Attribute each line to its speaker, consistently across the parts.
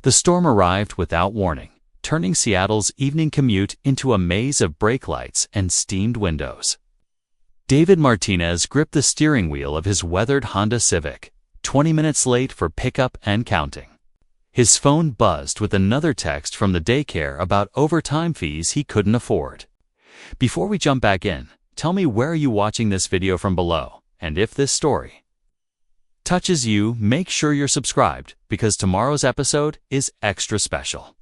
Speaker 1: The storm arrived without warning, turning Seattle's evening commute into a maze of brake lights and steamed windows. David Martinez gripped the steering wheel of his weathered Honda Civic, 20 minutes late for pickup and counting. His phone buzzed with another text from the daycare about overtime fees he couldn't afford. Before we jump back in, tell me where are you watching this video from below, and if this story touches you, make sure you're subscribed because tomorrow's episode is extra special.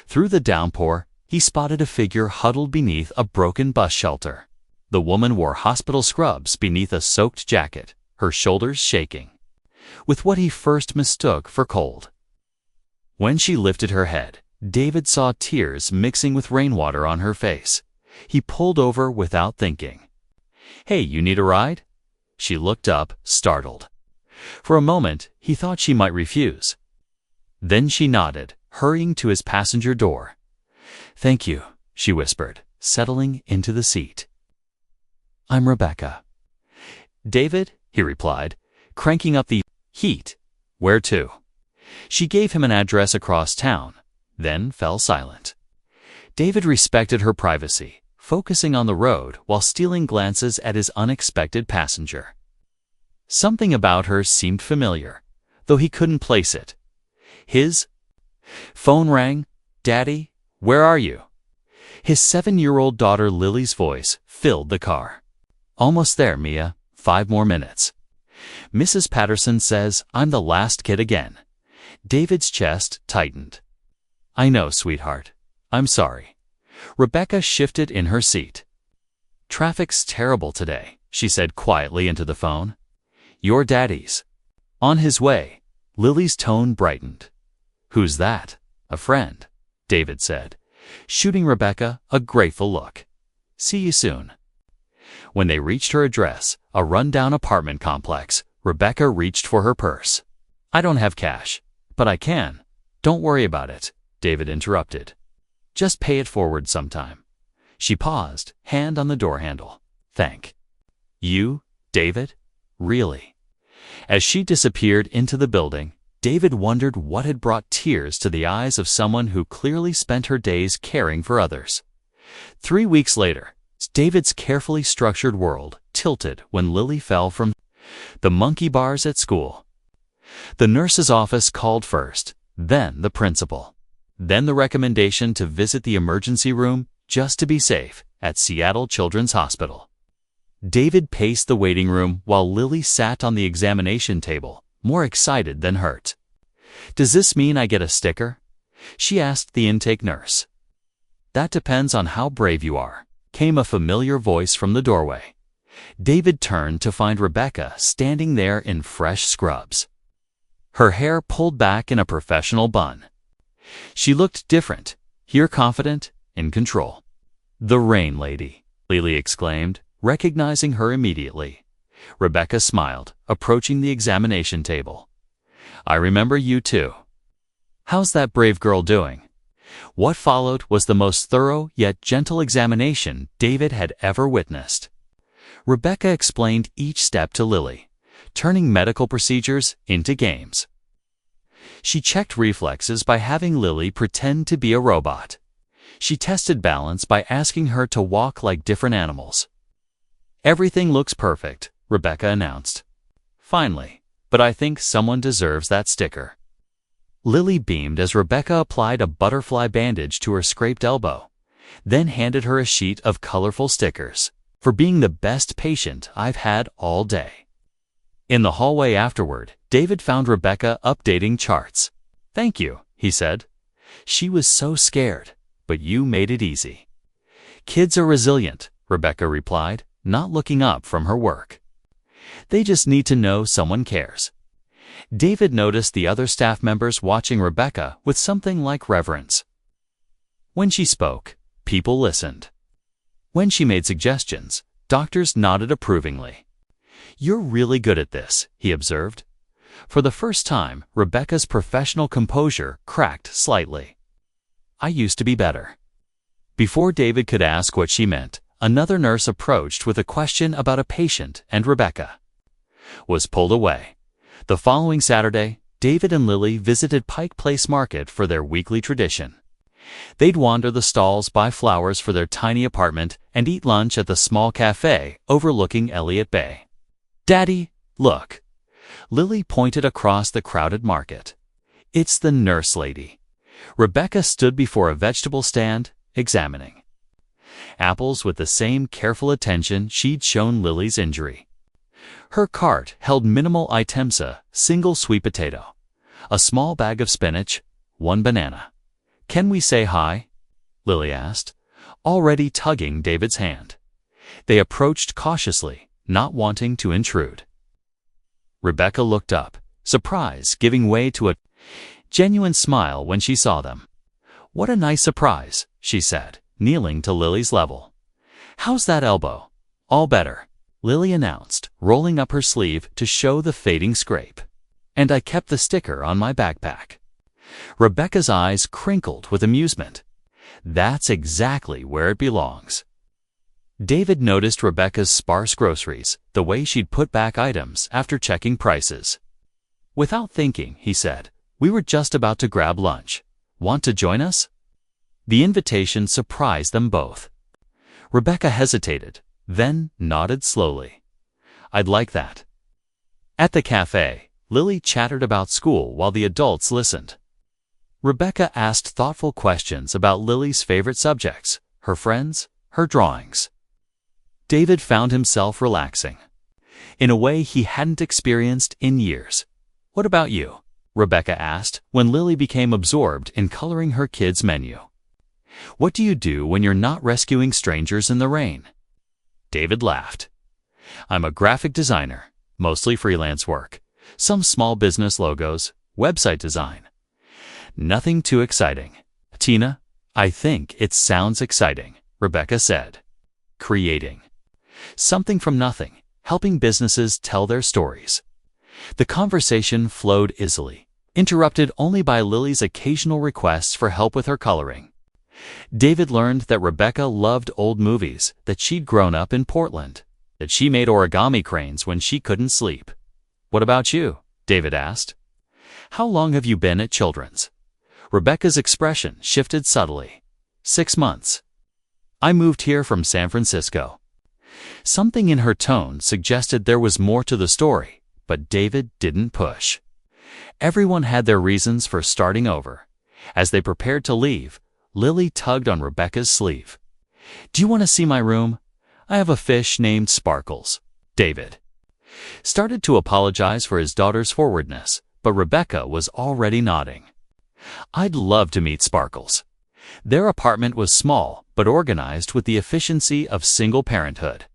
Speaker 1: Through the downpour, he spotted a figure huddled beneath a broken bus shelter. The woman wore hospital scrubs beneath a soaked jacket, her shoulders shaking, with what he first mistook for cold. When she lifted her head, David saw tears mixing with rainwater on her face. He pulled over without thinking. "Hey, you need a ride?" She looked up, startled. For a moment, he thought she might refuse. Then she nodded, hurrying to his passenger door. "Thank you," she whispered, settling into the seat. "I'm Rebecca." "David," he replied, cranking up the heat. "Where to?" She gave him an address across town, then fell silent. David respected her privacy, focusing on the road while stealing glances at his unexpected passenger. Something about her seemed familiar, though he couldn't place it. His phone rang. "Daddy, where are you?" His 7-year-old daughter Lily's voice filled the car. "Almost there, Mia. 5 more minutes." "Mrs. Patterson says I'm the last kid again." David's chest tightened. "I know, sweetheart. I'm sorry." Rebecca shifted in her seat. "Traffic's terrible today," she said quietly into the phone. "Your daddy's on his way." Lily's tone brightened. "Who's that?" "A friend," David said, shooting Rebecca a grateful look. "See you soon." When they reached her address, a run-down apartment complex, Rebecca reached for her purse. "I don't have cash, but I can." "Don't worry about it," David interrupted. "Just pay it forward sometime." She paused, hand on the door handle. "Thank you, David? Really?" As she disappeared into the building, David wondered what had brought tears to the eyes of someone who clearly spent her days caring for others. 3 weeks later, David's carefully structured world tilted when Lily fell from the monkey bars at school. The nurse's office called first, then the principal, then the recommendation to visit the emergency room just to be safe at Seattle Children's Hospital. David paced the waiting room while Lily sat on the examination table, more excited than hurt. "Does this mean I get a sticker?" she asked the intake nurse. "That depends on how brave you are," came a familiar voice from the doorway. David turned to find Rebecca standing there in fresh scrubs, her hair pulled back in a professional bun. She looked different, here confident, in control. "The rain lady," Lily exclaimed, recognizing her immediately. Rebecca smiled, approaching the examination table. "I remember you too. How's that brave girl doing?" What followed was the most thorough yet gentle examination David had ever witnessed. Rebecca explained each step to Lily, turning medical procedures into games. She checked reflexes by having Lily pretend to be a robot. She tested balance by asking her to walk like different animals. "Everything looks perfect," Rebecca announced. "Finally, but I think someone deserves that sticker." Lily beamed as Rebecca applied a butterfly bandage to her scraped elbow, then handed her a sheet of colorful stickers. "For being the best patient I've had all day." In the hallway afterward, David found Rebecca updating charts. "Thank you," he said. "She was so scared, but you made it easy." "Kids are resilient," Rebecca replied, not looking up from her work. "They just need to know someone cares." David noticed the other staff members watching Rebecca with something like reverence. When she spoke, people listened. When she made suggestions, doctors nodded approvingly. "You're really good at this," he observed. For the first time, Rebecca's professional composure cracked slightly. "I used to be better." Before David could ask what she meant, another nurse approached with a question about a patient, and Rebecca was pulled away. The following Saturday, David and Lily visited Pike Place Market for their weekly tradition. They'd wander the stalls, buy flowers for their tiny apartment, and eat lunch at the small cafe overlooking Elliott Bay. "Daddy, look." Lily pointed across the crowded market. "It's the nurse lady." Rebecca stood before a vegetable stand, examining apples with the same careful attention she'd shown Lily's injury. Her cart held minimal items: a single sweet potato, a small bag of spinach, one banana. "Can we say hi?" Lily asked, already tugging David's hand. They approached cautiously, not wanting to intrude. Rebecca looked up, surprise giving way to a genuine smile when she saw them. "What a nice surprise," she said, kneeling to Lily's level. "How's that elbow?" "All better," Lily announced, rolling up her sleeve to show the fading scrape. "And I kept the sticker on my backpack." Rebecca's eyes crinkled with amusement. "That's exactly where it belongs." David noticed Rebecca's sparse groceries, the way she'd put back items after checking prices. Without thinking, he said, "We were just about to grab lunch. Want to join us?" The invitation surprised them both. Rebecca hesitated, then nodded slowly. "I'd like that." At the cafe, Lily chattered about school while the adults listened. Rebecca asked thoughtful questions about Lily's favorite subjects, her friends, her drawings. David found himself relaxing in a way he hadn't experienced in years. "What about you?" Rebecca asked when Lily became absorbed in coloring her kids' menu. "What do you do when you're not rescuing strangers in the rain?" David laughed. "I'm a graphic designer, mostly freelance work, some small business logos, website design. Nothing too exciting." "Tina, I think it sounds exciting," Rebecca said. "Creating something from nothing, helping businesses tell their stories." The conversation flowed easily, interrupted only by Lily's occasional requests for help with her coloring. David learned that Rebecca loved old movies, that she'd grown up in Portland, that she made origami cranes when she couldn't sleep. "What about you?" David asked. "How long have you been at Children's?" Rebecca's expression shifted subtly. 6 months. "I moved here from San Francisco." Something in her tone suggested there was more to the story, but David didn't push. Everyone had their reasons for starting over. As they prepared to leave, Lily tugged on Rebecca's sleeve. "Do you want to see my room? I have a fish named Sparkles." David started to apologize for his daughter's forwardness, but Rebecca was already nodding. "I'd love to meet Sparkles." Their apartment was small, but organized with the efficiency of single parenthood.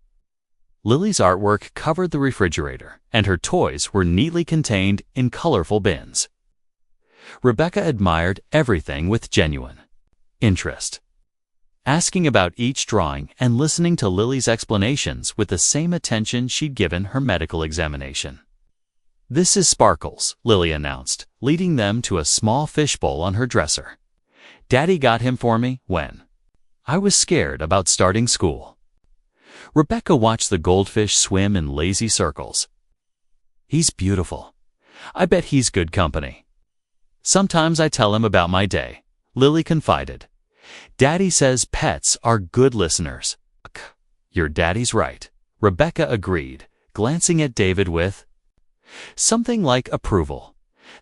Speaker 1: Lily's artwork covered the refrigerator, and her toys were neatly contained in colorful bins. Rebecca admired everything with genuine interest, asking about each drawing and listening to Lily's explanations with the same attention she'd given her medical examination. "This is Sparkles," Lily announced, leading them to a small fishbowl on her dresser. "Daddy got him for me when I was scared about starting school." Rebecca watched the goldfish swim in lazy circles. "He's beautiful. I bet he's good company." "Sometimes I tell him about my day," Lily confided. "Daddy says pets are good listeners." "Your daddy's right," Rebecca agreed, glancing at David with something like approval.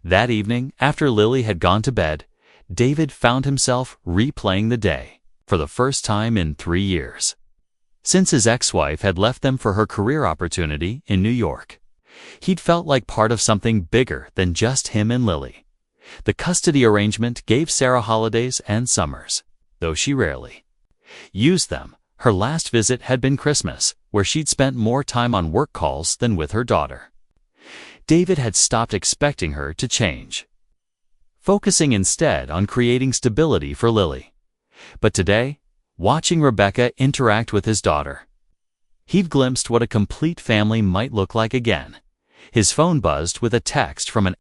Speaker 1: That evening, after Lily had gone to bed, David found himself replaying the day for the first time in 3 years. Since his ex-wife had left them for her career opportunity in New York, he'd felt like part of something bigger than just him and Lily. The custody arrangement gave Sarah holidays and summers, though she rarely used them. Her last visit had been Christmas, where she'd spent more time on work calls than with her daughter. David had stopped expecting her to change, focusing instead on creating stability for Lily. But today, watching Rebecca interact with his daughter, he'd glimpsed what a complete family might look like again. His phone buzzed with a text from an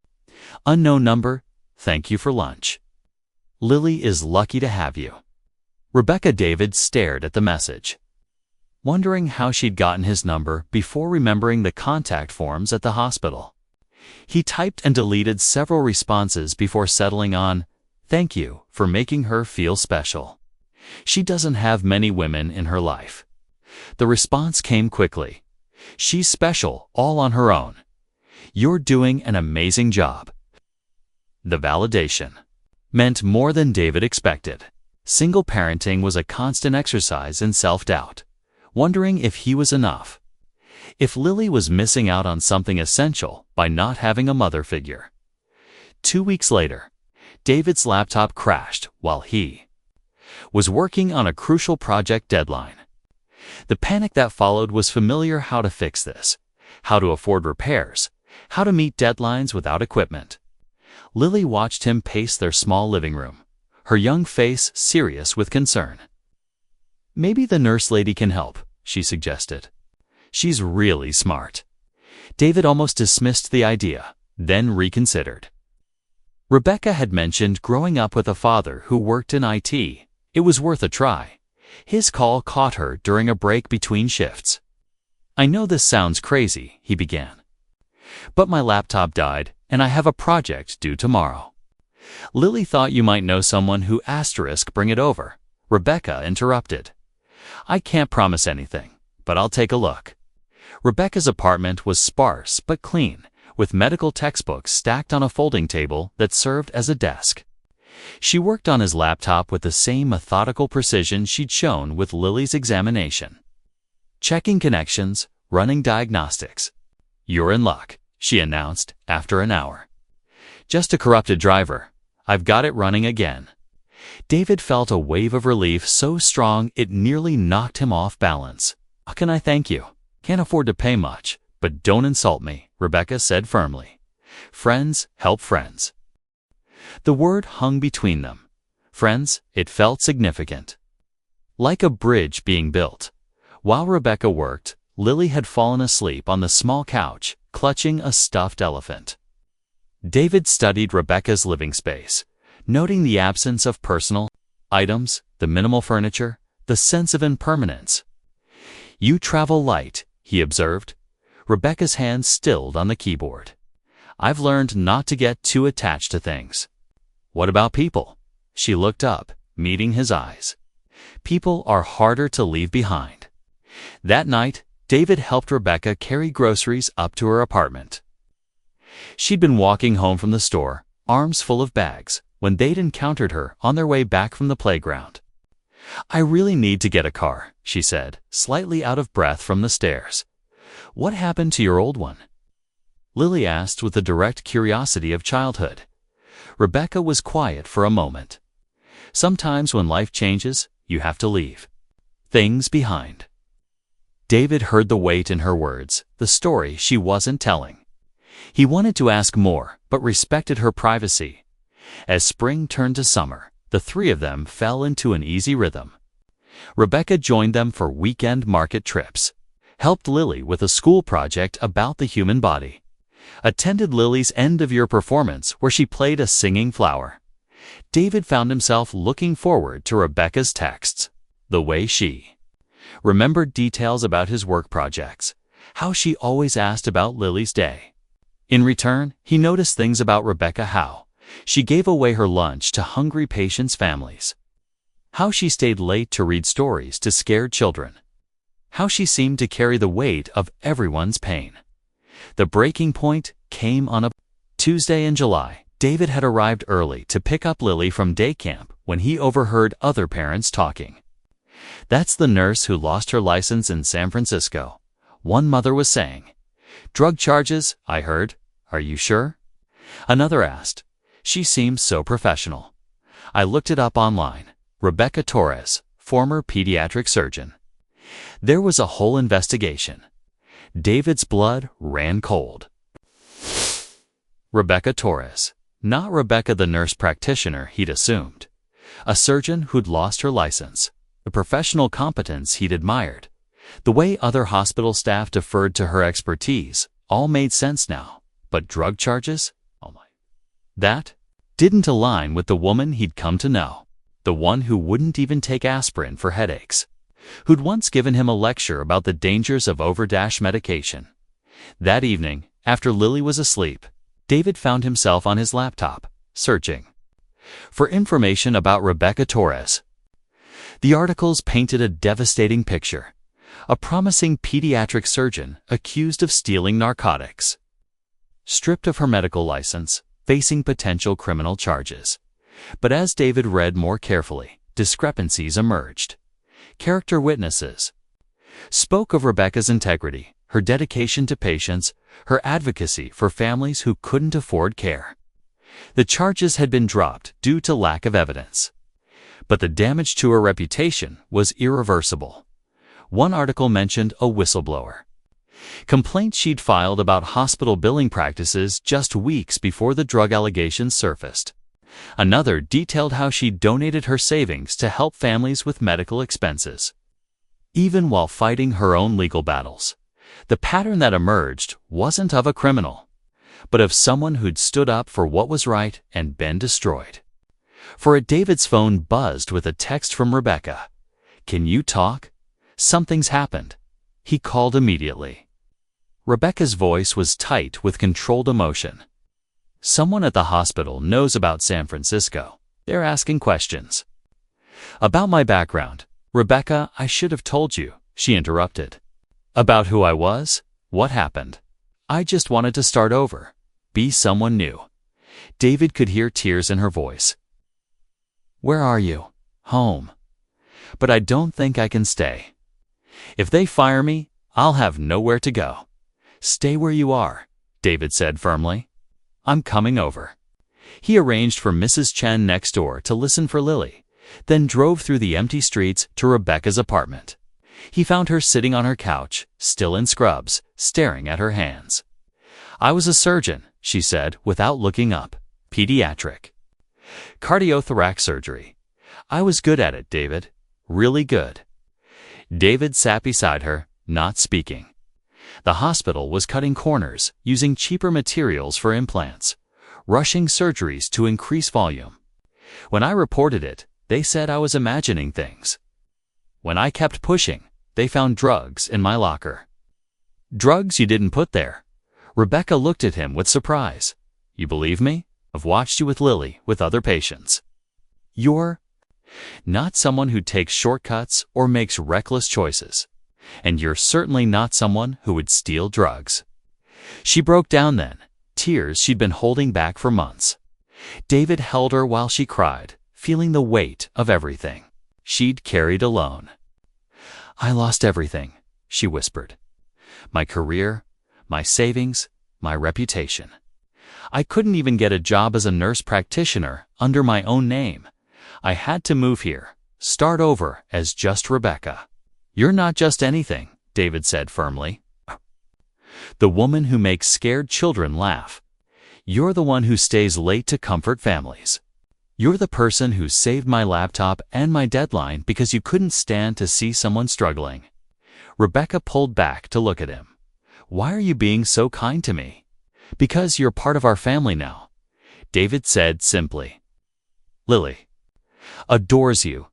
Speaker 1: unknown number. "Thank you for lunch. Lily is lucky to have you." Rebecca. David stared at the message, wondering how she'd gotten his number before remembering the contact forms at the hospital. He typed and deleted several responses before settling on, "Thank you for making her feel special. She doesn't have many women in her life." The response came quickly. "She's special all on her own. You're doing an amazing job." The validation meant more than David expected. Single parenting was a constant exercise in self-doubt, wondering if he was enough, if Lily was missing out on something essential by not having a mother figure. 2 weeks later, David's laptop crashed while he was working on a crucial project deadline. The panic that followed was familiar. How to fix this, how to afford repairs, how to meet deadlines without equipment. Lily watched him pace their small living room, her young face serious with concern. "Maybe the nurse lady can help," she suggested. "She's really smart." David almost dismissed the idea, then reconsidered. Rebecca had mentioned growing up with a father who worked in IT. It was worth a try. His call caught her during a break between shifts. "I know this sounds crazy," he began, "but my laptop died and I have a project due tomorrow." "Lily thought you might know someone who bring it over," Rebecca interrupted. "I can't promise anything, but I'll take a look." Rebecca's apartment was sparse but clean, with medical textbooks stacked on a folding table that served as a desk. She worked on his laptop with the same methodical precision she'd shown with Lily's examination. Checking connections, running diagnostics. "You're in luck," she announced after an hour. "Just a corrupted driver. I've got it running again." David felt a wave of relief so strong it nearly knocked him off balance. "How can I thank you? Can't afford to pay much, but don't insult me," Rebecca said firmly. "Friends help friends." The word hung between them. Friends, it felt significant. Like a bridge being built. While Rebecca worked, Lily had fallen asleep on the small couch, clutching a stuffed elephant. David studied Rebecca's living space, noting the absence of personal items, the minimal furniture, the sense of impermanence. "You travel light," he observed. Rebecca's hand stilled on the keyboard. "I've learned not to get too attached to things." "What about people?" She looked up, meeting his eyes. "People are harder to leave behind." That night, David helped Rebecca carry groceries up to her apartment. She'd been walking home from the store, arms full of bags, when they'd encountered her on their way back from the playground. "I really need to get a car," she said, slightly out of breath from the stairs. "What happened to your old one?" Lily asked with the direct curiosity of childhood. Rebecca was quiet for a moment. "Sometimes when life changes, you have to leave things behind." David heard the weight in her words, the story she wasn't telling. He wanted to ask more, but respected her privacy. As spring turned to summer, the three of them fell into an easy rhythm. Rebecca joined them for weekend market trips, helped Lily with a school project about the human body, attended Lily's end-of-year performance where she played a singing flower. David found himself looking forward to Rebecca's texts, the way she remembered details about his work projects, how she always asked about Lily's day. In return, he noticed things about Rebecca: how she gave away her lunch to hungry patients' families, how she stayed late to read stories to scared children, how she seemed to carry the weight of everyone's pain. The breaking point came on a Tuesday in July. David had arrived early to pick up Lily from day camp when he overheard other parents talking. "That's the nurse who lost her license in San Francisco," one mother was saying. "Drug charges, I heard. Are you sure?" Another asked. "She seems so professional." "I looked it up online." Rebecca Torres, former pediatric surgeon. There was a whole investigation. David's blood ran cold. Rebecca Torres, not Rebecca the nurse practitioner he'd assumed. A surgeon who'd lost her license. The professional competence he'd admired. The way other hospital staff deferred to her expertise all made sense now. But drug charges? Oh my. That didn't align with the woman he'd come to know. The one who wouldn't even take aspirin for headaches. Who'd once given him a lecture about the dangers of overdose medication. That evening, after Lily was asleep, David found himself on his laptop, searching for information about Rebecca Torres. The articles painted a devastating picture. A promising pediatric surgeon accused of stealing narcotics, stripped of her medical license, facing potential criminal charges. But as David read more carefully, discrepancies emerged. Character witnesses spoke of Rebecca's integrity, her dedication to patients, her advocacy for families who couldn't afford care. The charges had been dropped due to lack of evidence, but the damage to her reputation was irreversible. One article mentioned a whistleblower complaint she'd filed about hospital billing practices just weeks before the drug allegations surfaced. Another detailed how she donated her savings to help families with medical expenses, even while fighting her own legal battles. The pattern that emerged wasn't of a criminal, but of someone who'd stood up for what was right and been destroyed. For David's phone buzzed with a text from Rebecca. "Can you talk? Something's happened." He called immediately. Rebecca's voice was tight with controlled emotion. "Someone at the hospital knows about San Francisco. They're asking questions." "About my background. Rebecca, I should have told you," she interrupted. "About who I was? What happened? I just wanted to start over. Be someone new." David could hear tears in her voice. "Where are you?" "Home. But I don't think I can stay. If they fire me, I'll have nowhere to go." "Stay where you are," David said firmly. "I'm coming over." He arranged for Mrs. Chen next door to listen for Lily, then drove through the empty streets to Rebecca's apartment. He found her sitting on her couch, still in scrubs, staring at her hands. "I was a surgeon," she said without looking up. "Pediatric. Cardiothoracic surgery. I was good at it, David. Really good." David sat beside her, not speaking. The hospital was cutting corners, using cheaper materials for implants, rushing surgeries to increase volume. When I reported it, they said I was imagining things. When I kept pushing, they found drugs in my locker. "Drugs you didn't put there." Rebecca looked at him with surprise. "You believe me? I've watched you with Lily, with other patients. You're not someone who takes shortcuts or makes reckless choices. And you're certainly not someone who would steal drugs." She broke down then, tears she'd been holding back for months. David held her while she cried, feeling the weight of everything she'd carried alone. "I lost everything," she whispered. "My career, my savings, my reputation. I couldn't even get a job as a nurse practitioner under my own name. I had to move here, start over as just Rebecca." "You're not just anything," David said firmly. "The woman who makes scared children laugh. You're the one who stays late to comfort families. You're the person who saved my laptop and my deadline because you couldn't stand to see someone struggling." Rebecca pulled back to look at him. "Why are you being so kind to me?" "Because you're part of our family now," David said simply. "Lily adores you."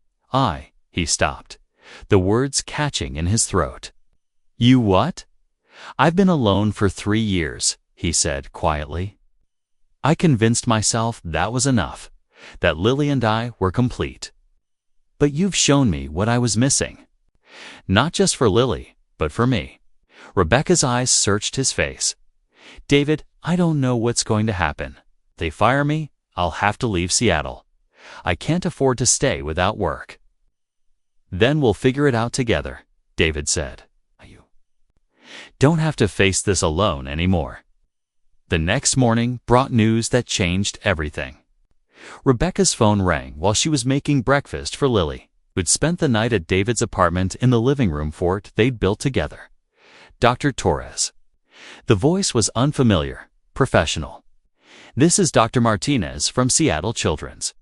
Speaker 1: He stopped, the words catching in his throat. "You what?" "I've been alone for 3 years," he said quietly. "I convinced myself that was enough, that Lily and I were complete. But you've shown me what I was missing. Not just for Lily, but for me." Rebecca's eyes searched his face. "David, I don't know what's going to happen. They fire me, I'll have to leave Seattle. I can't afford to stay without work." "Then we'll figure it out together," David said. "You don't have to face this alone anymore." The next morning brought news that changed everything. Rebecca's phone rang while she was making breakfast for Lily, who'd spent the night at David's apartment in the living room fort they'd built together. "Dr. Torres." The voice was unfamiliar, professional. "This is Dr. Martinez from Seattle Children's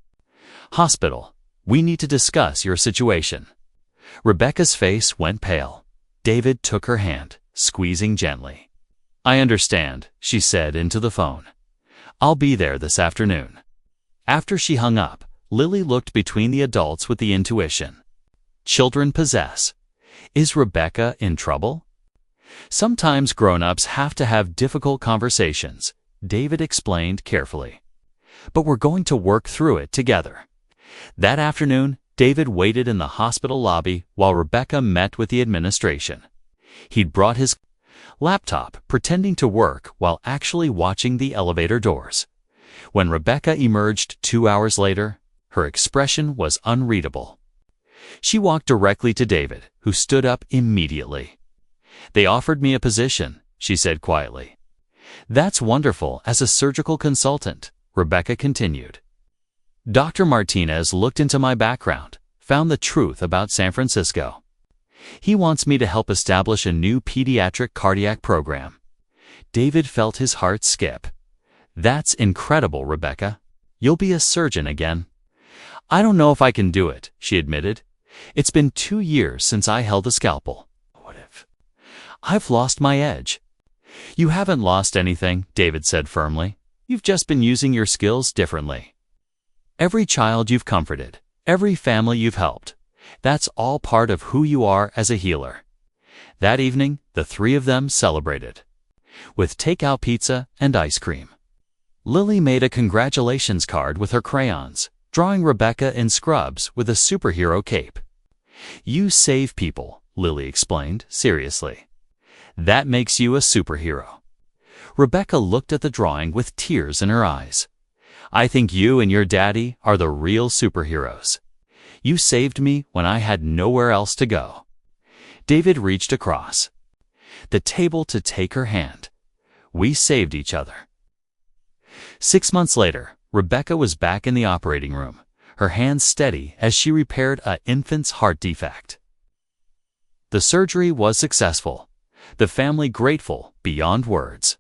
Speaker 1: Hospital. We need to discuss your situation." Rebecca's face went pale. David took her hand, squeezing gently. "I understand," she said into the phone. "I'll be there this afternoon." After she hung up, Lily looked between the adults with the intuition children possess. Is Rebecca in trouble? Sometimes grown-ups have to have difficult conversations, David explained carefully. "But we're going to work through it together." That afternoon, David waited in the hospital lobby while Rebecca met with the administration. He'd brought his laptop, pretending to work while actually watching the elevator doors. When Rebecca emerged 2 hours later, her expression was unreadable. She walked directly to David, who stood up immediately. "They offered me a position," she said quietly. "That's wonderful as a surgical consultant," Rebecca continued. "Dr. Martinez looked into my background, found the truth about San Francisco. He wants me to help establish a new pediatric cardiac program." David felt his heart skip. "That's incredible, Rebecca. You'll be a surgeon again." "I don't know if I can do it," she admitted. "It's been 2 years since I held a scalpel. What if? I've lost my edge." "You haven't lost anything," David said firmly. "You've just been using your skills differently. Every child you've comforted, every family you've helped, that's all part of who you are as a healer." That evening, the three of them celebrated with takeout pizza and ice cream. Lily made a congratulations card with her crayons, drawing Rebecca in scrubs with a superhero cape. "You save people," Lily explained seriously. "That makes you a superhero." Rebecca looked at the drawing with tears in her eyes. "I think you and your daddy are the real superheroes. You saved me when I had nowhere else to go." David reached across the table to take her hand. "We saved each other." 6 months later, Rebecca was back in the operating room, her hands steady as she repaired an infant's heart defect. The surgery was successful, the family grateful beyond words.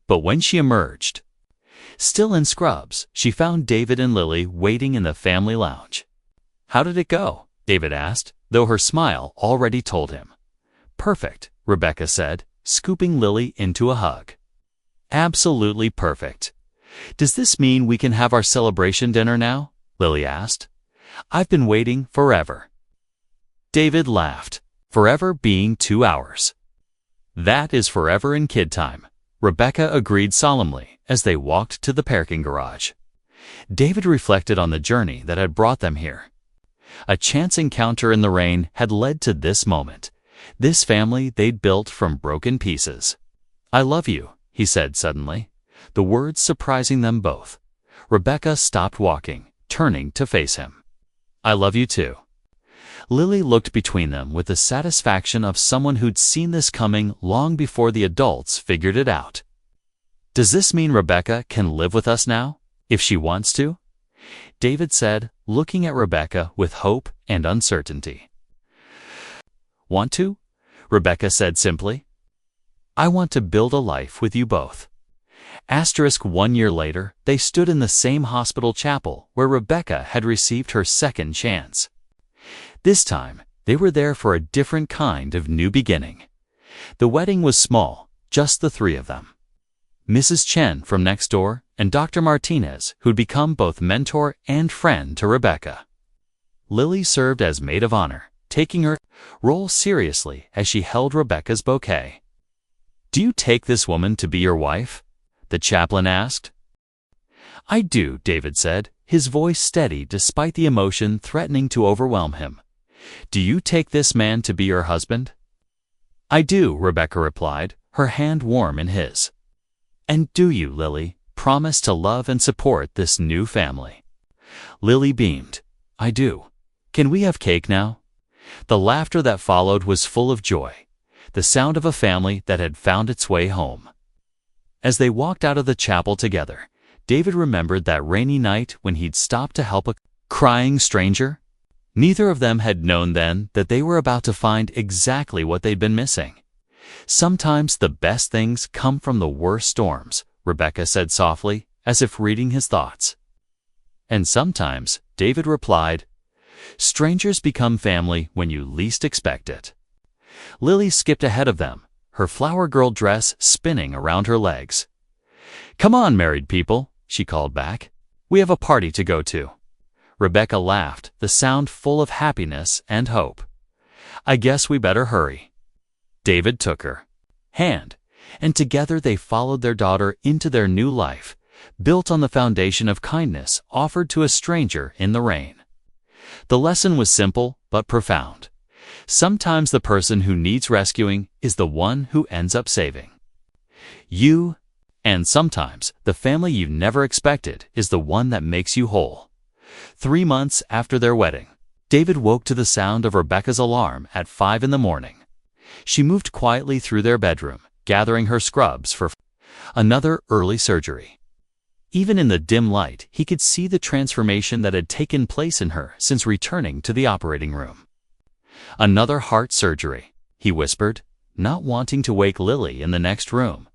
Speaker 1: But when she emerged, still in scrubs, she found David and Lily waiting in the family lounge. "How did it go?" David asked, though her smile already told him. "Perfect," Rebecca said, scooping Lily into a hug. "Absolutely perfect. Does this mean we can have our celebration dinner now?" Lily asked. "I've been waiting forever." David laughed, forever being 2 hours. "That is forever in kid time," Rebecca agreed solemnly as they walked to the parking garage. David reflected on the journey that had brought them here. A chance encounter in the rain had led to this moment, this family they'd built from broken pieces. "I love you," he said suddenly, the words surprising them both. Rebecca stopped walking, turning to face him. "I love you too." Lily looked between them with the satisfaction of someone who'd seen this coming long before the adults figured it out. "Does this mean Rebecca can live with us now, if she wants to?" David said, looking at Rebecca with hope and uncertainty. "Want to?" Rebecca said simply. "I want to build a life with you both." 1 year later, they stood in the same hospital chapel where Rebecca had received her second chance. This time, they were there for a different kind of new beginning. The wedding was small, just the three of them. Mrs. Chen from next door and Dr. Martinez, who'd become both mentor and friend to Rebecca. Lily served as maid of honor, taking her role seriously as she held Rebecca's bouquet. "Do you take this woman to be your wife?" the chaplain asked. "I do," David said, his voice steady despite the emotion threatening to overwhelm him. "Do you take this man to be your husband?" "I do," Rebecca replied, her hand warm in his. "And do you, Lily, promise to love and support this new family?" Lily beamed. "I do. Can we have cake now?" The laughter that followed was full of joy, the sound of a family that had found its way home. As they walked out of the chapel together, David remembered that rainy night when he'd stopped to help a crying stranger. Neither of them had known then that they were about to find exactly what they'd been missing. "Sometimes the best things come from the worst storms," Rebecca said softly, as if reading his thoughts. "And sometimes," David replied, "strangers become family when you least expect it." Lily skipped ahead of them, her flower girl dress spinning around her legs. "Come on, married people," she called back. "We have a party to go to." Rebecca laughed, the sound full of happiness and hope. "I guess we better hurry." David took her hand, And together they followed their daughter into their new life, built on the foundation of kindness offered to a stranger in the rain. The lesson was simple but profound. Sometimes the person who needs rescuing is the one who ends up saving you, and sometimes the family you never expected is the one that makes you whole. 3 months after their wedding, David woke to the sound of Rebecca's alarm at 5 in the morning. She moved quietly through their bedroom, gathering her scrubs for another early surgery. Even in the dim light, he could see the transformation that had taken place in her since returning to the operating room. "Another heart surgery," he whispered, not wanting to wake Lily in the next room.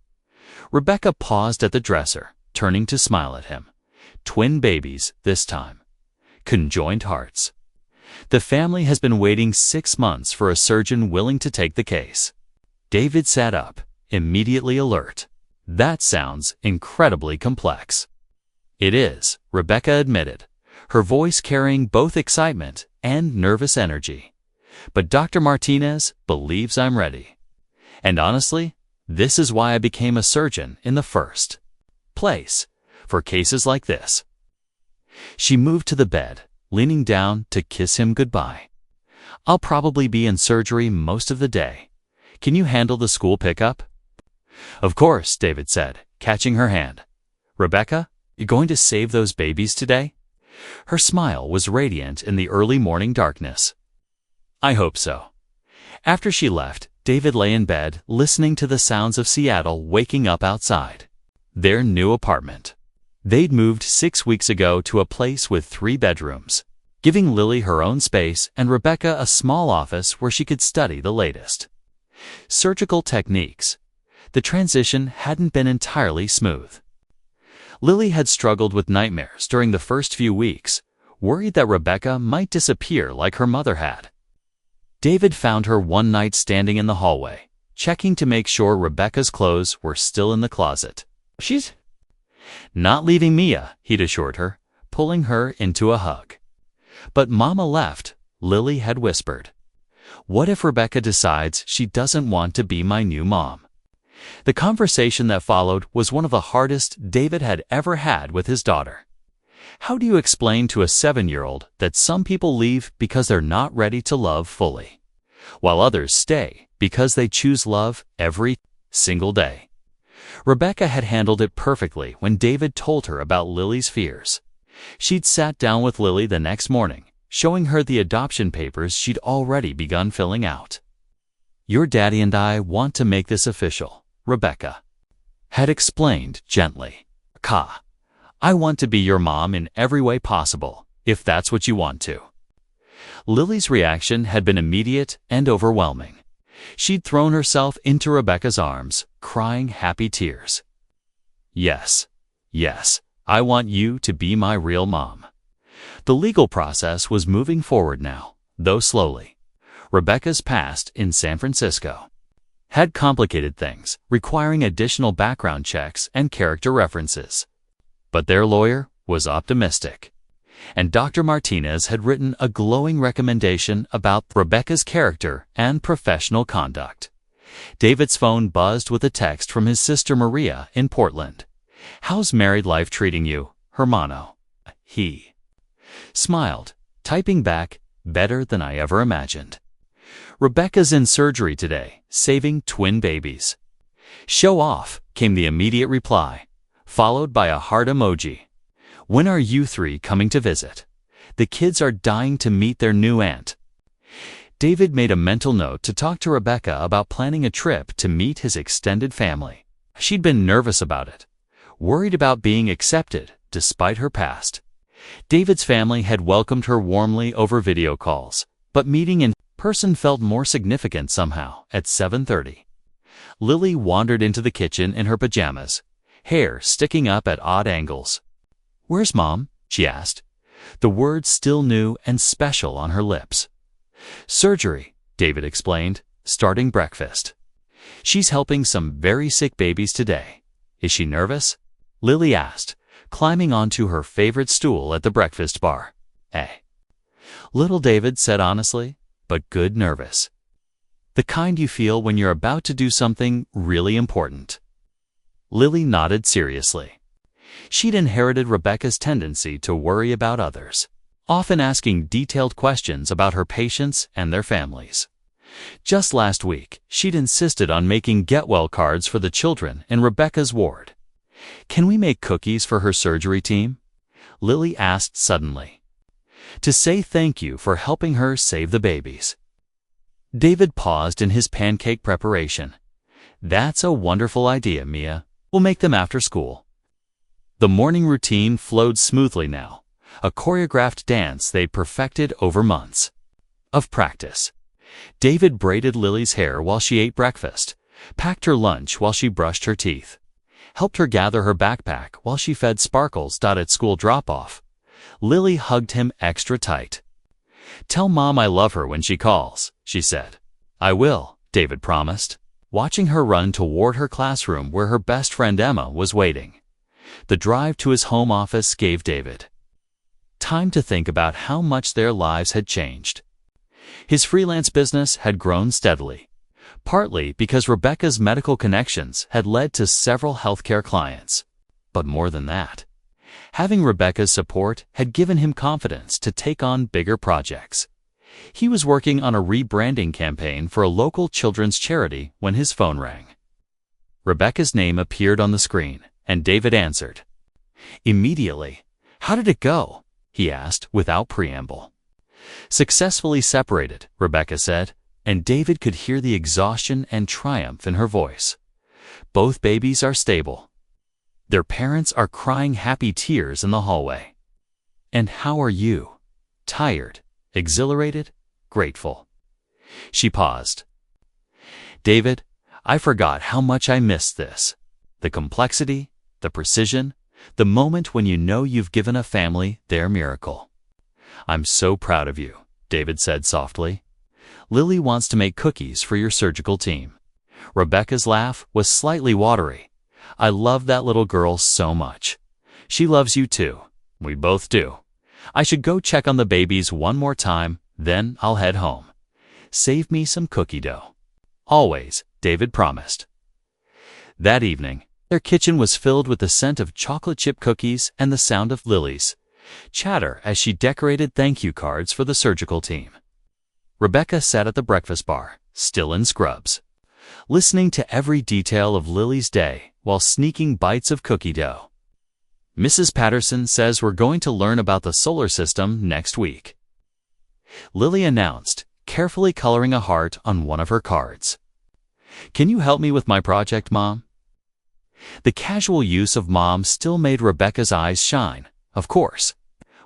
Speaker 1: Rebecca paused at the dresser, turning to smile at him. Twin babies this time. Conjoined hearts. The family has been waiting 6 months for a surgeon willing to take the case. David sat up, immediately alert. That sounds incredibly complex. It is, Rebecca admitted, her voice carrying both excitement and nervous energy. But Dr. Martinez believes I'm ready. And honestly, this is why I became a surgeon in the first place, for cases like this. She moved to the bed, leaning down to kiss him goodbye. "I'll probably be in surgery most of the day. Can you handle the school pickup?" "Of course," David said, catching her hand. "Rebecca, you going to save those babies today?" Her smile was radiant in the early morning darkness. "I hope so." After she left, David lay in bed, listening to the sounds of Seattle waking up outside. Their new apartment. They'd moved 6 weeks ago to a place with 3 bedrooms, giving Lily her own space and Rebecca a small office where she could study the latest surgical techniques. The transition hadn't been entirely smooth. Lily had struggled with nightmares during the first few weeks, worried that Rebecca might disappear like her mother had. David found her one night standing in the hallway, checking to make sure Rebecca's clothes were still in the closet. "She's not leaving Mia," he'd assured her, pulling her into a hug. "But Mama left," Lily had whispered. "What if Rebecca decides she doesn't want to be my new mom?" The conversation that followed was one of the hardest David had ever had with his daughter. How do you explain to a 7-year-old that some people leave because they're not ready to love fully, while others stay because they choose love every single day? Rebecca had handled it perfectly when David told her about Lily's fears. She'd sat down with Lily the next morning, showing her the adoption papers she'd already begun filling out. "Your daddy and I want to make this official," Rebecca had explained gently. "I want to be your mom in every way possible, if that's what you want to." Lily's reaction had been immediate and overwhelming. She'd thrown herself into Rebecca's arms, crying happy tears. Yes, I want you to be my real mom." The legal process was moving forward now, though slowly. Rebecca's past in San Francisco had complicated things, requiring additional background checks and character references. But their lawyer was optimistic, and Dr. Martinez had written a glowing recommendation about Rebecca's character and professional conduct. David's phone buzzed with a text from his sister Maria in Portland. "How's married life treating you, hermano?" He smiled, typing back, "Better than I ever imagined. Rebecca's in surgery today, saving twin babies." "Show off," came the immediate reply, followed by a heart emoji. "When are you 3 coming to visit? The kids are dying to meet their new aunt." David made a mental note to talk to Rebecca about planning a trip to meet his extended family. She'd been nervous about it, worried about being accepted despite her past. David's family had welcomed her warmly over video calls, but meeting in person felt more significant somehow at 7:30. Lily wandered into the kitchen in her pajamas, hair sticking up at odd angles. "Where's Mom?" she asked, the words still new and special on her lips. "Surgery," David explained, starting breakfast. "She's helping some very sick babies today. Is she nervous?" Lily asked, climbing onto her favorite stool at the breakfast bar. Little David said honestly, but good nervous. The kind you feel when you're about to do something really important. Lily nodded seriously. She'd inherited Rebecca's tendency to worry about others, often asking detailed questions about her patients and their families. Just last week, she'd insisted on making get-well cards for the children in Rebecca's ward. "Can we make cookies for her surgery team?" Lily asked suddenly, to say thank you for helping her save the babies. David paused in his pancake preparation. "That's a wonderful idea, Mia. We'll make them after school." The morning routine flowed smoothly now, a choreographed dance they'd perfected over months of practice. David braided Lily's hair while she ate breakfast, packed her lunch while she brushed her teeth, helped her gather her backpack while she fed Sparkles at school drop-off. Lily hugged him extra tight. "Tell Mom I love her when she calls," she said. "I will," David promised, watching her run toward her classroom where her best friend Emma was waiting. The drive to his home office gave David time to think about how much their lives had changed. His freelance business had grown steadily, partly because Rebecca's medical connections had led to several healthcare clients. But more than that, having Rebecca's support had given him confidence to take on bigger projects. He was working on a rebranding campaign for a local children's charity when his phone rang. Rebecca's name appeared on the screen, and David answered. Immediately, "How did it go?" he asked without preamble. "Successfully separated," Rebecca said, and David could hear the exhaustion and triumph in her voice. "Both babies are stable. Their parents are crying happy tears in the hallway." "And how are you?" "Tired, exhilarated, grateful." She paused. "David, I forgot how much I missed this. The complexity, the precision, the moment when you know you've given a family their miracle." "I'm so proud of you," David said softly. "Lily wants to make cookies for your surgical team." Rebecca's laugh was slightly watery. "I love that little girl so much. She loves you too. We both do. I should go check on the babies one more time, then I'll head home. Save me some cookie dough." "Always," David promised. That evening, their kitchen was filled with the scent of chocolate chip cookies and the sound of Lily's chatter as she decorated thank you cards for the surgical team. Rebecca sat at the breakfast bar, still in scrubs, listening to every detail of Lily's day while sneaking bites of cookie dough. "Mrs. Patterson says we're going to learn about the solar system next week," Lily announced, carefully coloring a heart on one of her cards. "Can you help me with my project, Mom?" The casual use of Mom still made Rebecca's eyes shine. "Of course.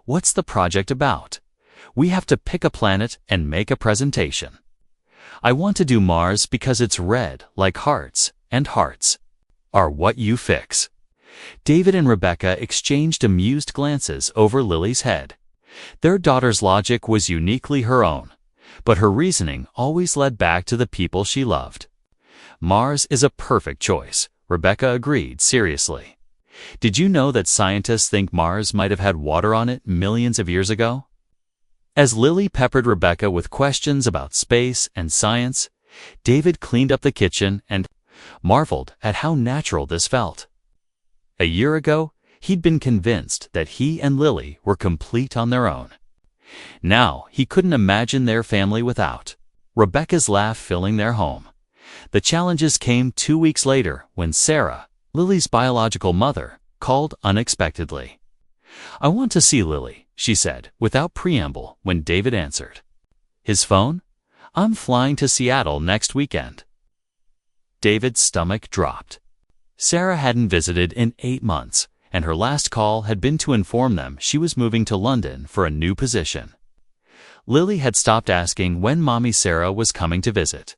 Speaker 1: What's the project about?" "We have to pick a planet and make a presentation. I want to do Mars because it's red like hearts, and hearts are what you fix." David and Rebecca exchanged amused glances over Lily's head. Their daughter's logic was uniquely her own, but her reasoning always led back to the people she loved. "Mars is a perfect choice," Rebecca agreed seriously. "Did you know that scientists think Mars might have had water on it millions of years ago?" As Lily peppered Rebecca with questions about space and science, David cleaned up the kitchen and marveled at how natural this felt. A year ago, he'd been convinced that he and Lily were complete on their own. Now he couldn't imagine their family without Rebecca's laugh filling their home. The challenges came 2 weeks later when Sarah, Lily's biological mother, called unexpectedly. "I want to see Lily," she said, without preamble when David answered his phone. "I'm flying to Seattle next weekend." David's stomach dropped. Sarah hadn't visited in 8 months, and her last call had been to inform them she was moving to London for a new position. Lily had stopped asking when Mommy Sarah was coming to visit.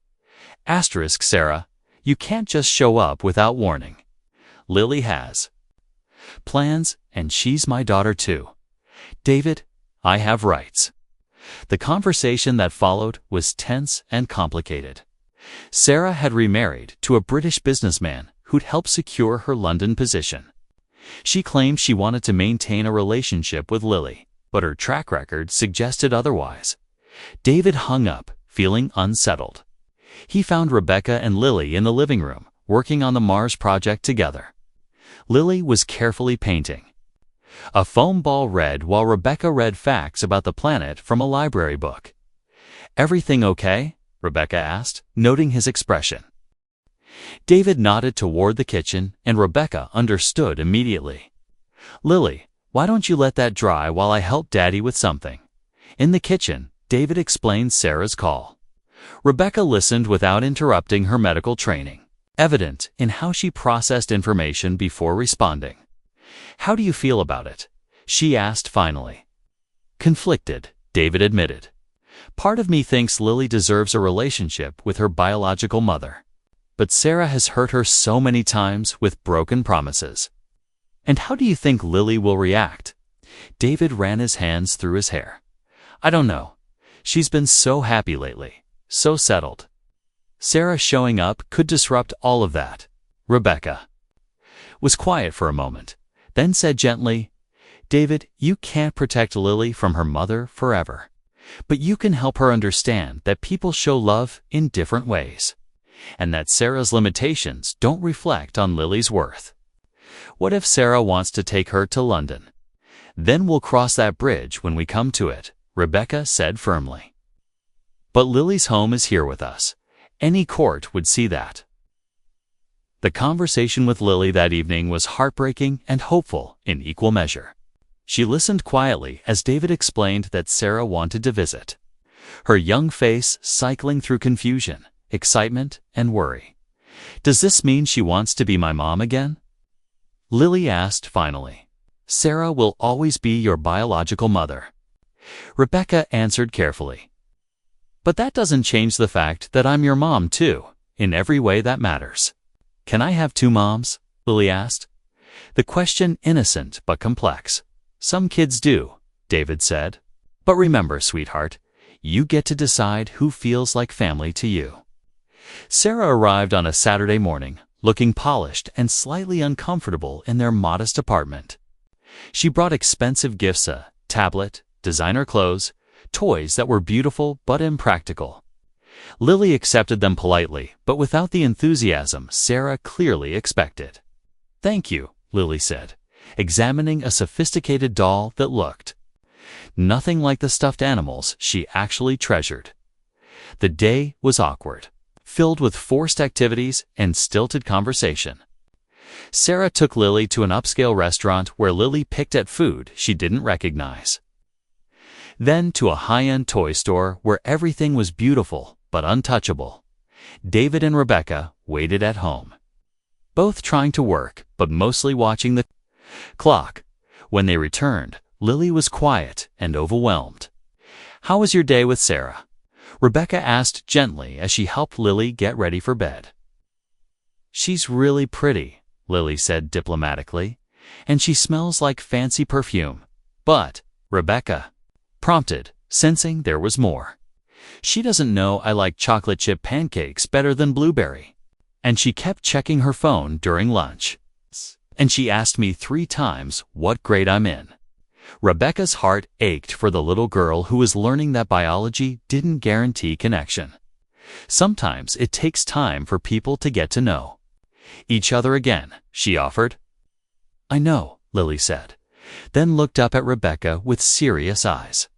Speaker 1: Sarah, you can't just show up without warning. Lily has plans, and she's my daughter too. David, I have rights. The conversation that followed was tense and complicated. Sarah had remarried to a British businessman who'd helped secure her London position. She claimed she wanted to maintain a relationship with Lily, but her track record suggested otherwise. David hung up, feeling unsettled. He found Rebecca and Lily in the living room, working on the Mars project together. Lily was carefully painting a foam ball red while Rebecca read facts about the planet from a library book. "Everything okay?" Rebecca asked, noting his expression. David nodded toward the kitchen, and Rebecca understood immediately. "Lily, why don't you let that dry while I help Daddy with something?" In the kitchen, David explained Sarah's call. Rebecca listened without interrupting her medical training, evident in how she processed information before responding. "How do you feel about it?" she asked finally. "Conflicted," David admitted. "Part of me thinks Lily deserves a relationship with her biological mother. But Sarah has hurt her so many times with broken promises." "And how do you think Lily will react?" David ran his hands through his hair. "I don't know. She's been so happy lately, so settled. Sarah showing up could disrupt all of that." Rebecca was quiet for a moment, then said gently, "David, you can't protect Lily from her mother forever. But you can help her understand that people show love in different ways, and that Sarah's limitations don't reflect on Lily's worth. What if Sarah wants to take her to London? Then we'll cross that bridge when we come to it," Rebecca said firmly. "But Lily's home is here with us. Any court would see that." The conversation with Lily that evening was heartbreaking and hopeful in equal measure. She listened quietly as David explained that Sarah wanted to visit, her young face cycling through confusion, excitement, and worry. "Does this mean she wants to be my mom again?" Lily asked finally. "Sarah will always be your biological mother," Rebecca answered carefully. "But that doesn't change the fact that I'm your mom too, in every way that matters." "Can I have two moms?" Lily asked. The question innocent but complex. "Some kids do," David said. "But remember, sweetheart, you get to decide who feels like family to you." Sarah arrived on a Saturday morning, looking polished and slightly uncomfortable in their modest apartment. She brought expensive gifts, a tablet, designer clothes, toys that were beautiful but impractical. Lily accepted them politely, but without the enthusiasm Sarah clearly expected. "Thank you," Lily said, examining a sophisticated doll that looked nothing like the stuffed animals she actually treasured. The day was awkward, filled with forced activities and stilted conversation. Sarah took Lily to an upscale restaurant where Lily picked at food she didn't recognize. Then to a high-end toy store where everything was beautiful but untouchable. David and Rebecca waited at home, both trying to work but mostly watching the clock. When they returned, Lily was quiet and overwhelmed. "How was your day with Sarah?" Rebecca asked gently as she helped Lily get ready for bed. "She's really pretty," Lily said diplomatically, "and she smells like fancy perfume." "But," Rebecca prompted, sensing there was more. "She doesn't know I like chocolate chip pancakes better than blueberry. And she kept checking her phone during lunch. And she asked me 3 times what grade I'm in." Rebecca's heart ached for the little girl who was learning that biology didn't guarantee connection. Sometimes it takes time for people to get to know each other again, she offered. "I know," Lily said, then looked up at Rebecca with serious eyes.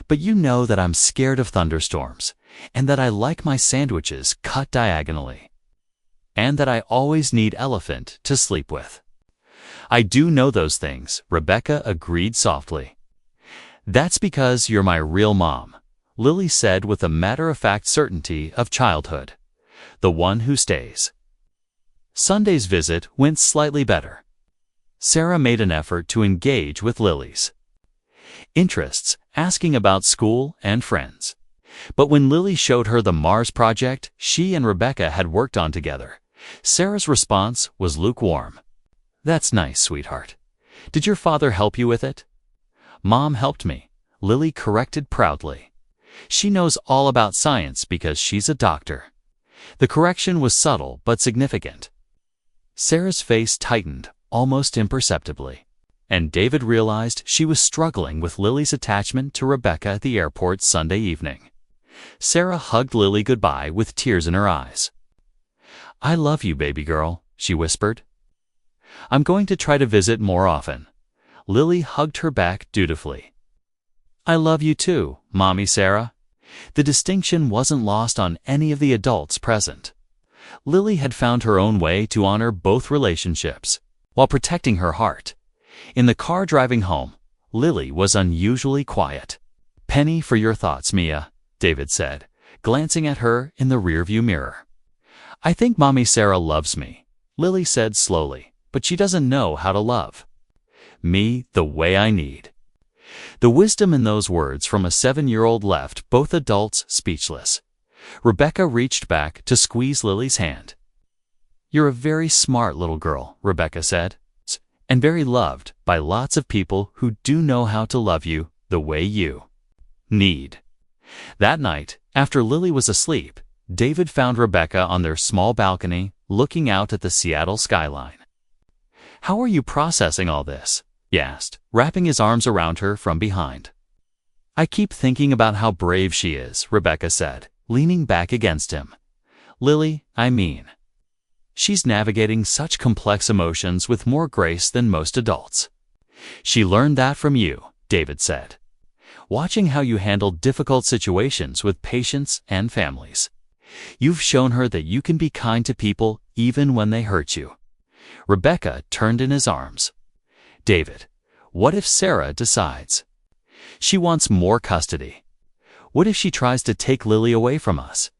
Speaker 1: "But you know that I'm scared of thunderstorms, and that I like my sandwiches cut diagonally, and that I always need elephant to sleep with." "I do know those things," Rebecca agreed softly. "That's because you're my real mom," Lily said with a matter-of-fact certainty of childhood. "The one who stays." Sunday's visit went slightly better. Sarah made an effort to engage with Lily's interests, asking about school and friends. But when Lily showed her the Mars project she and Rebecca had worked on together, Sarah's response was lukewarm. "That's nice, sweetheart. Did your father help you with it?" "Mom helped me," Lily corrected proudly. "She knows all about science because she's a doctor." The correction was subtle but significant. Sarah's face tightened, almost imperceptibly, and David realized she was struggling with Lily's attachment to Rebecca at the airport Sunday evening. Sarah hugged Lily goodbye with tears in her eyes. "I love you, baby girl," she whispered. "I'm going to try to visit more often." Lily hugged her back dutifully. "I love you too, Mommy Sarah." The distinction wasn't lost on any of the adults present. Lily had found her own way to honor both relationships, while protecting her heart. In the car driving home, Lily was unusually quiet. "Penny for your thoughts, Mia," David said, glancing at her in the rearview mirror. "I think Mommy Sarah loves me," Lily said slowly, "but she doesn't know how to love me the way I need." The wisdom in those words from a 7-year-old left both adults speechless. Rebecca reached back to squeeze Lily's hand. "You're a very smart little girl," Rebecca said, "and very loved by lots of people who do know how to love you the way you need." That night, after Lily was asleep, David found Rebecca on their small balcony, looking out at the Seattle skyline. "How are you processing all this?" he asked, wrapping his arms around her from behind. "I keep thinking about how brave she is," Rebecca said, leaning back against him. "Lily, I mean. She's navigating such complex emotions with more grace than most adults." "She learned that from you," David said, "watching how you handled difficult situations with patience and families. You've shown her that you can be kind to people even when they hurt you." Rebecca turned in his arms. "David, what if Sarah decides she wants more custody? What if she tries to take Lily away from us?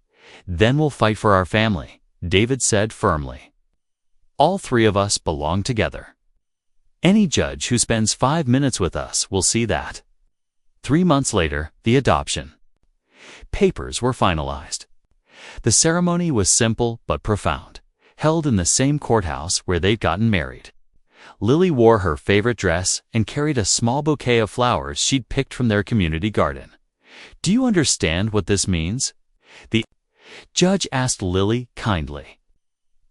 Speaker 1: Then we'll fight for our family," David said firmly. "All three of us belong together. Any judge who spends 5 minutes with us will see that." 3 months later, the adoption papers were finalized. The ceremony was simple but profound, held in the same courthouse where they'd gotten married. Lily wore her favorite dress and carried a small bouquet of flowers she'd picked from their community garden. "Do you understand what this means?" the judge asked Lily kindly.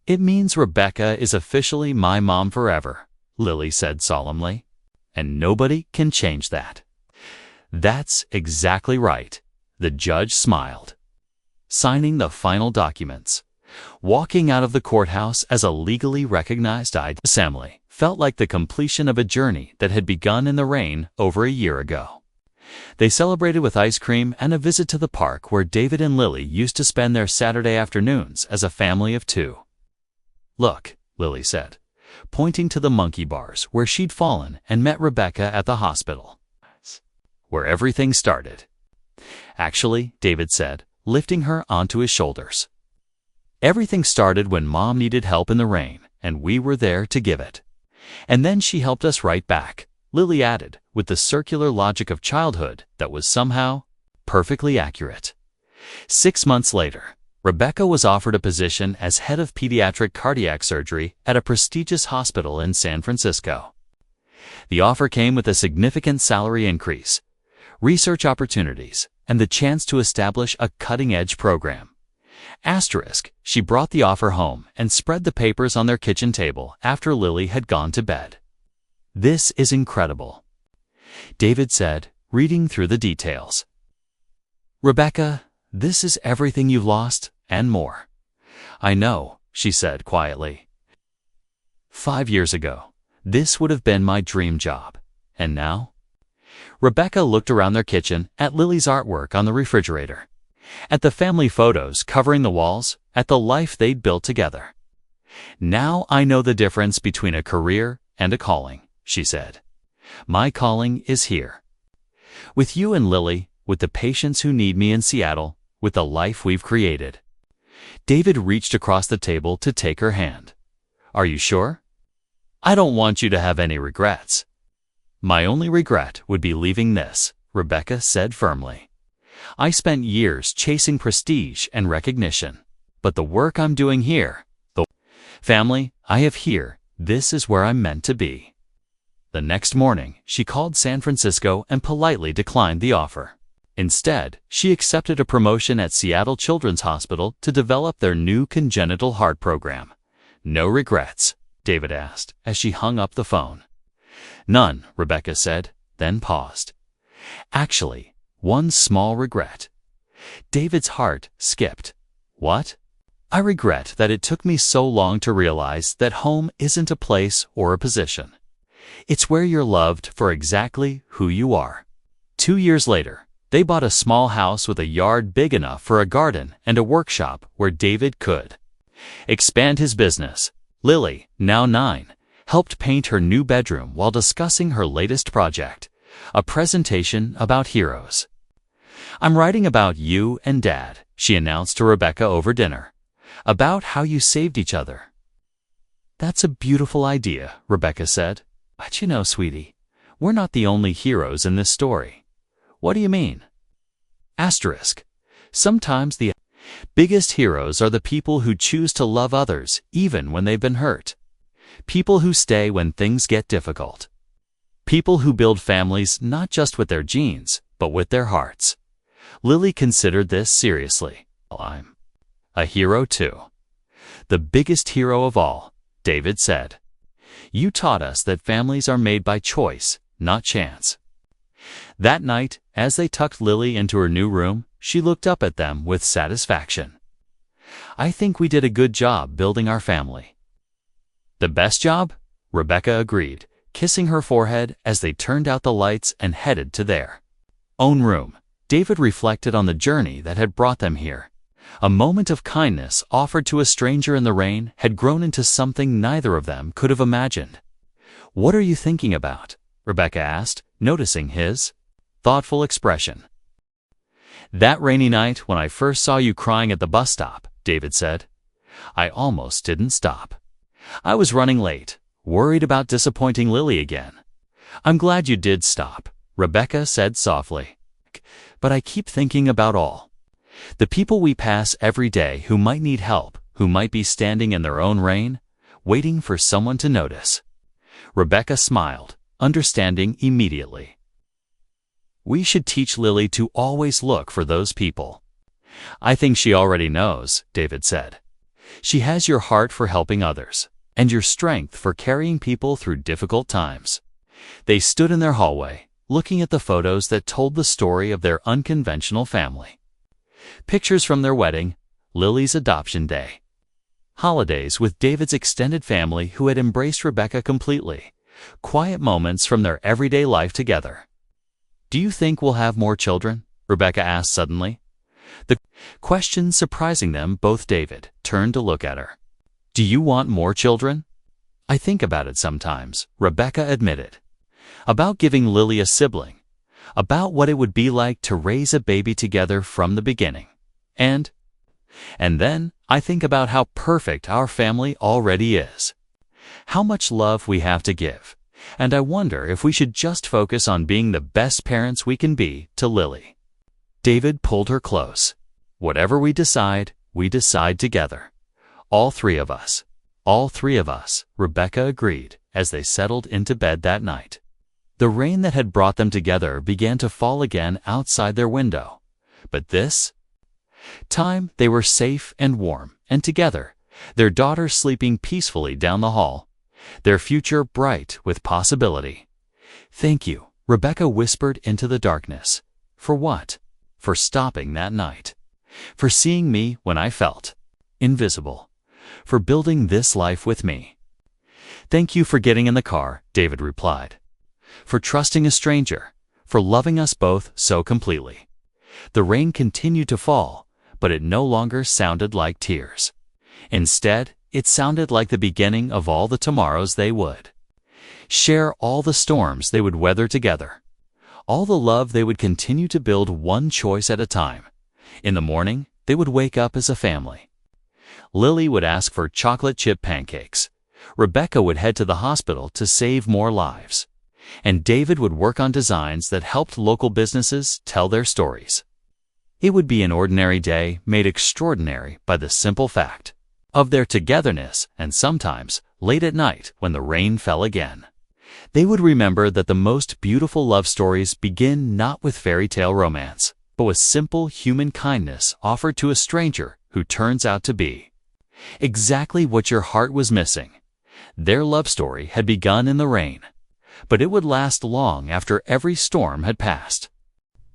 Speaker 1: "It means Rebecca is officially my mom forever," Lily said solemnly, "and nobody can change that." "That's exactly right," the judge smiled. Signing the final documents, walking out of the courthouse as a legally recognized assembly felt like the completion of a journey that had begun in the rain over a year ago. They celebrated with ice cream and a visit to the park where David and Lily used to spend their Saturday afternoons as a family of 2. "Look," Lily said, pointing to the monkey bars where she'd fallen and met Rebecca at the hospital, where everything started. "Actually," David said, lifting her onto his shoulders, "everything started when Mom needed help in the rain, and we were there to give it. And then she helped us right back," Lily added, with the circular logic of childhood that was somehow perfectly accurate. 6 months later, Rebecca was offered a position as head of pediatric cardiac surgery at a prestigious hospital in San Francisco. The offer came with a significant salary increase, research opportunities, and the chance to establish a cutting-edge program. She brought the offer home and spread the papers on their kitchen table after Lily had gone to bed. "This is incredible," David said, reading through the details. "Rebecca, this is everything you've lost and more." "I know," she said quietly. 5 years ago, this would have been my dream job. And now?" Rebecca looked around their kitchen at Lily's artwork on the refrigerator, at the family photos covering the walls, at the life they'd built together. "Now I know the difference between a career and a calling," she said. "My calling is here. With you and Lily, with the patients who need me in Seattle, with the life we've created." David reached across the table to take her hand. "Are you sure? I don't want you to have any regrets." "My only regret would be leaving this," Rebecca said firmly. "I spent years chasing prestige and recognition, but the work I'm doing here, the family I have here, this is where I'm meant to be." The next morning, she called San Francisco and politely declined the offer. Instead, she accepted a promotion at Seattle Children's Hospital to develop their new congenital heart program. "No regrets?" David asked as she hung up the phone. "None," Rebecca said, then paused. "Actually, one small regret. David's heart skipped. What? I regret that it took me so long to realize that home isn't a place or a position. It's where you're loved for exactly who you are. 2 years later, they bought a small house with a yard big enough for a garden and a workshop where David could expand his business. Lily, now 9, helped paint her new bedroom while discussing her latest project, a presentation about heroes. "I'm writing about you and Dad," she announced to Rebecca over dinner, "about how you saved each other." "That's a beautiful idea," Rebecca said. "But you know, sweetie, we're not the only heroes in this story." "What do you mean?" Sometimes the biggest heroes are the people who choose to love others even when they've been hurt. People who stay when things get difficult. People who build families not just with their genes, but with their hearts. Lily considered this seriously. "I'm a hero too." "The biggest hero of all," David said. "You taught us that families are made by choice, not chance." That night, as they tucked Lily into her new room, she looked up at them with satisfaction. "I think we did a good job building our family." "The best job?" Rebecca agreed, kissing her forehead as they turned out the lights and headed to their own room. David reflected on the journey that had brought them here. A moment of kindness offered to a stranger in the rain had grown into something neither of them could have imagined. "What are you thinking about?" Rebecca asked, noticing his thoughtful expression. "That rainy night when I first saw you crying at the bus stop," David said. "I almost didn't stop. I was running late, worried about disappointing Lily again." "I'm glad you did stop," Rebecca said softly. "But I keep thinking about all the people we pass every day who might need help, who might be standing in their own rain, waiting for someone to notice." Rebecca smiled, understanding immediately. "We should teach Lily to always look for those people." "I think she already knows," David said. "She has your heart for helping others, and your strength for carrying people through difficult times." They stood in their hallway, looking at the photos that told the story of their unconventional family. Pictures from their wedding, Lily's adoption day, holidays with David's extended family who had embraced Rebecca completely, quiet moments from their everyday life together. "Do you think we'll have more children?" Rebecca asked suddenly. The question surprising them both. David turned to look at her. "Do you want more children?" "I think about it sometimes," Rebecca admitted. "About giving Lily a sibling, about what it would be like to raise a baby together from the beginning. And then I think about how perfect our family already is, how much love we have to give, and I wonder if we should just focus on being the best parents we can be to Lily." David pulled her close. "Whatever we decide together. All three of us." "All three of us," Rebecca agreed as they settled into bed that night. The rain that had brought them together began to fall again outside their window. But this time they were safe and warm and together, their daughter sleeping peacefully down the hall, their future bright with possibility. "Thank you," Rebecca whispered into the darkness. "For what?" "For stopping that night. For seeing me when I felt invisible. For building this life with me." "Thank you for getting in the car," David replied. "For trusting a stranger. For loving us both so completely." The rain continued to fall, but it no longer sounded like tears. Instead, it sounded like the beginning of all the tomorrows they would share, all the storms they would weather together, all the love they would continue to build one choice at a time. In the morning, they would wake up as a family. Lily would ask for chocolate chip pancakes. Rebecca would head to the hospital to save more lives. And David would work on designs that helped local businesses tell their stories. It would be an ordinary day made extraordinary by the simple fact of their togetherness, and sometimes, late at night when the rain fell again, they would remember that the most beautiful love stories begin not with fairy tale romance, but with simple human kindness offered to a stranger who turns out to be exactly what your heart was missing. Their love story had begun in the rain, but it would last long after every storm had passed.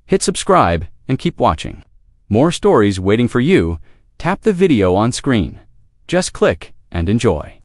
Speaker 2: Hit subscribe and keep watching. More stories waiting for you. Tap the video on screen. Just click and enjoy.